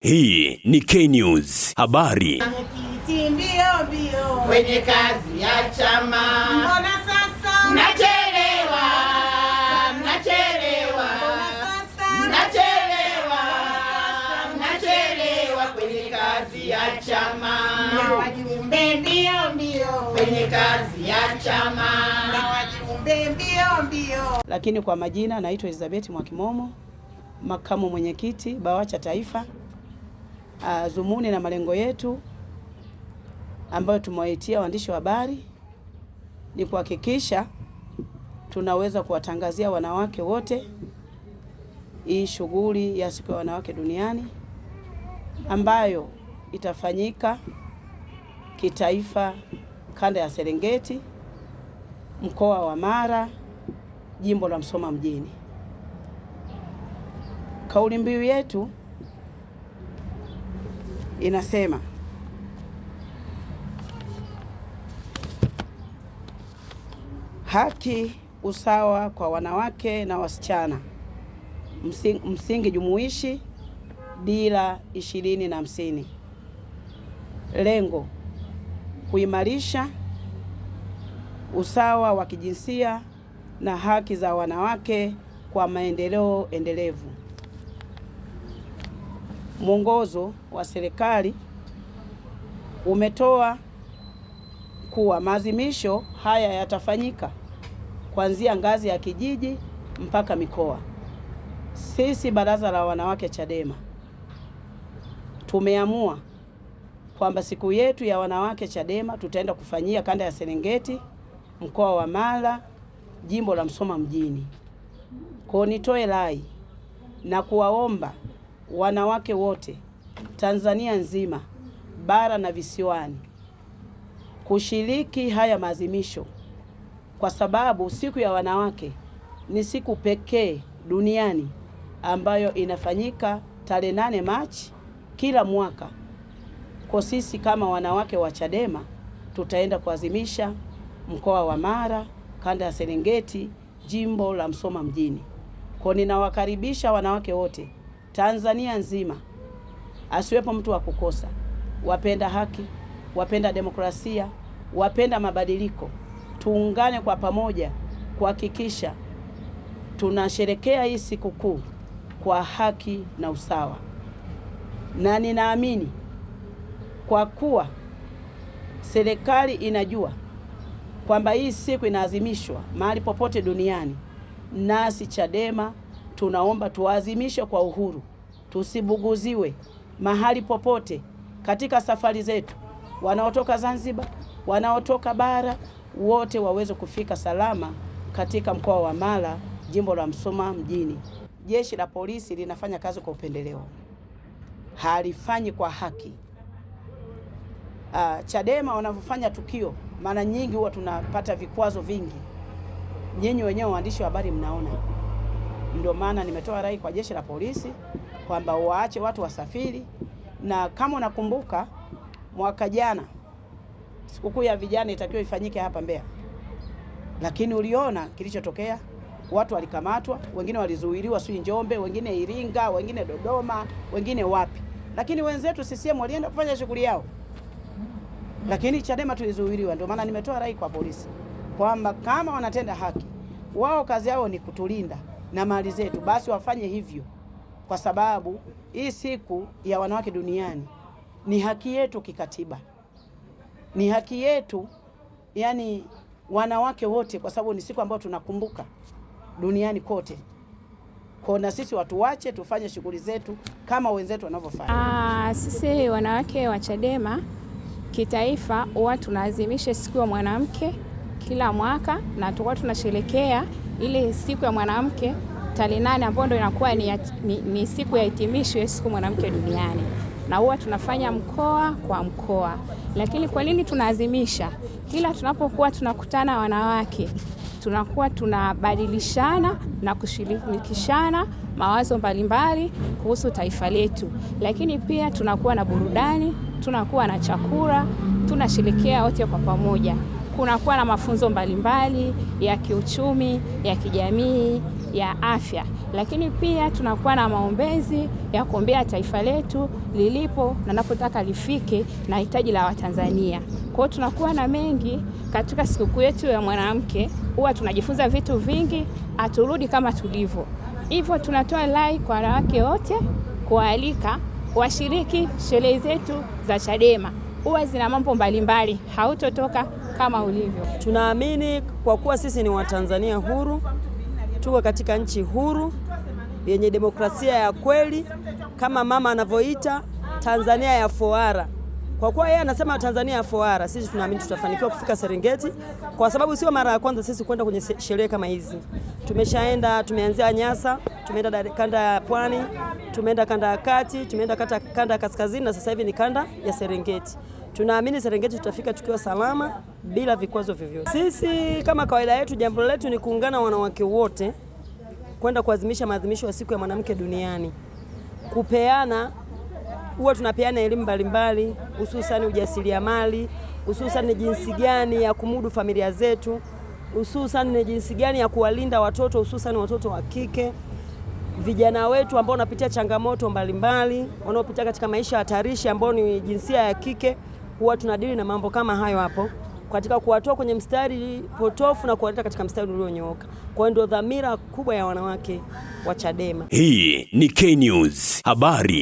Hii ni K-News habari. Mbio kwenye kazi ya chama. Mbona sasa mnachelewa? Mnachelewa kwenye kazi ya chama. Na wajumbe mbio kwenye kazi ya chama. Na wajumbe mbio. Lakini kwa majina naitwa Elizabeth Mwakimomo, makamu mwenyekiti BAWACHA Taifa. Zumuni na malengo yetu ambayo tumewaitia waandishi wa habari ni kuhakikisha tunaweza kuwatangazia wanawake wote hii shughuli ya siku ya wanawake duniani ambayo itafanyika kitaifa kanda ya Serengeti, mkoa wa Mara, jimbo la Musoma mjini. Kauli mbiu yetu inasema haki, usawa kwa wanawake na wasichana, msingi jumuishi, dira 2050. Lengo: kuimarisha usawa wa kijinsia na haki za wanawake kwa maendeleo endelevu. Mwongozo wa serikali umetoa kuwa maadhimisho haya yatafanyika kuanzia ngazi ya kijiji mpaka mikoa. Sisi Baraza la Wanawake Chadema tumeamua kwamba siku yetu ya wanawake Chadema tutaenda kufanyia kanda ya Serengeti, mkoa wa Mara, jimbo la Musoma mjini. Kwa nitoe rai na kuwaomba wanawake wote Tanzania nzima, bara na visiwani, kushiriki haya maadhimisho, kwa sababu siku ya wanawake ni siku pekee duniani ambayo inafanyika tarehe 8 Machi kila mwaka. Kwa sisi kama wanawake wa Chadema tutaenda kuadhimisha mkoa wa Mara, kanda ya Serengeti, jimbo la Musoma mjini. Kwa ninawakaribisha wanawake wote Tanzania nzima, asiwepo mtu wa kukosa, wapenda haki, wapenda demokrasia, wapenda mabadiliko. Tuungane kwa pamoja kuhakikisha tunasherekea hii sikukuu kwa haki na usawa. Na ninaamini kwa kuwa serikali inajua kwamba hii siku inaadhimishwa mahali popote duniani, nasi Chadema tunaomba tuadhimishe kwa uhuru, tusibuguziwe mahali popote katika safari zetu. Wanaotoka Zanzibar, wanaotoka bara, wote waweze kufika salama katika mkoa wa Mara, jimbo la Musoma mjini. Jeshi la polisi linafanya kazi kwa upendeleo, halifanyi kwa haki. Chadema wanavyofanya tukio, mara nyingi huwa tunapata vikwazo vingi. Nyinyi wenyewe waandishi wa habari mnaona. Ndio maana nimetoa rai kwa jeshi la polisi kwamba waache watu wasafiri. Na kama unakumbuka mwaka jana sikukuu ya vijana itakiwa ifanyike hapa Mbeya, lakini uliona kilichotokea. Watu walikamatwa, wengine walizuiliwa Njombe, wengine Iringa, wengine Dodoma, wengine wapi. Lakini wenzetu CCM walienda kufanya shughuli yao, lakini Chadema tulizuiliwa. Ndio maana nimetoa rai kwa polisi kwamba kama wanatenda haki, wao kazi yao ni kutulinda na mali zetu, basi wafanye hivyo, kwa sababu hii siku ya wanawake duniani ni haki yetu kikatiba, ni haki yetu, yani wanawake wote, kwa sababu ni siku ambayo tunakumbuka duniani kote. Kwa na sisi watu wache tufanye shughuli zetu kama wenzetu wanavyofanya. Sisi wanawake wa Chadema kitaifa huwa tunaadhimisha siku ya mwanamke kila mwaka, na tulikuwa tunasherehekea ile siku ya mwanamke tarehe 8 ambayo ndio inakuwa ni siku ya hitimisho ya siku mwanamke duniani, na huwa tunafanya mkoa kwa mkoa. Lakini kwa nini tunaadhimisha? Kila tunapokuwa tunakutana wanawake, tunakuwa tunabadilishana na kushirikishana mawazo mbalimbali kuhusu taifa letu, lakini pia tunakuwa na burudani, tunakuwa na chakula, tunasherehekea wote kwa pamoja. Kunakuwa na mafunzo mbalimbali ya kiuchumi, ya kijamii, ya afya. lakini pia tunakuwa na maombezi ya kuombea taifa letu lilipo na napotaka lifike na hitaji la Watanzania. Kwa hiyo tunakuwa na mengi katika sikukuu yetu ya mwanamke, huwa tunajifunza vitu vingi, aturudi kama tulivyo. Hivyo tunatoa rai kwa wanawake wote kualika washiriki sherehe zetu za Chadema. Huwa zina mambo mbalimbali, hautotoka kama ulivyo. Tunaamini kwa kuwa sisi ni Watanzania huru, tuko katika nchi huru yenye demokrasia ya kweli, kama mama anavyoita Tanzania ya Foara. Kwa kuwa yeye anasema Tanzania ya Foara, sisi tunaamini tutafanikiwa kufika Serengeti, kwa sababu sio mara ya kwanza sisi kwenda kwenye sherehe kama hizi. Tumeshaenda, tumeanzia Nyasa, tumeenda kanda ya Pwani, tumeenda kanda ya Kati, tumeenda kanda ya Kaskazini na sasa hivi ni kanda ya Serengeti. Tunaamini Serengeti tutafika tukiwa salama bila vikwazo vyovyote. Sisi kama kawaida yetu, jambo letu ni kuungana wanawake wote kwenda kuadhimisha maadhimisho ya siku ya mwanamke duniani. Kupeana, huwa tunapeana elimu mbalimbali, hususan ujasiriamali, hususan ni jinsi gani ya kumudu familia zetu, hususan ni jinsi gani ya kuwalinda watoto, hususan watoto wa kike, vijana wetu ambao wanapitia changamoto mbalimbali, wanaopitia katika maisha hatarishi ambao ni jinsia ya kike. Huwa tunadili na mambo kama hayo hapo katika kuwatoa kwenye mstari potofu na kuwaleta katika mstari ulionyooka. Kwa hiyo ndio dhamira kubwa ya wanawake wa Chadema. Hii ni K News habari.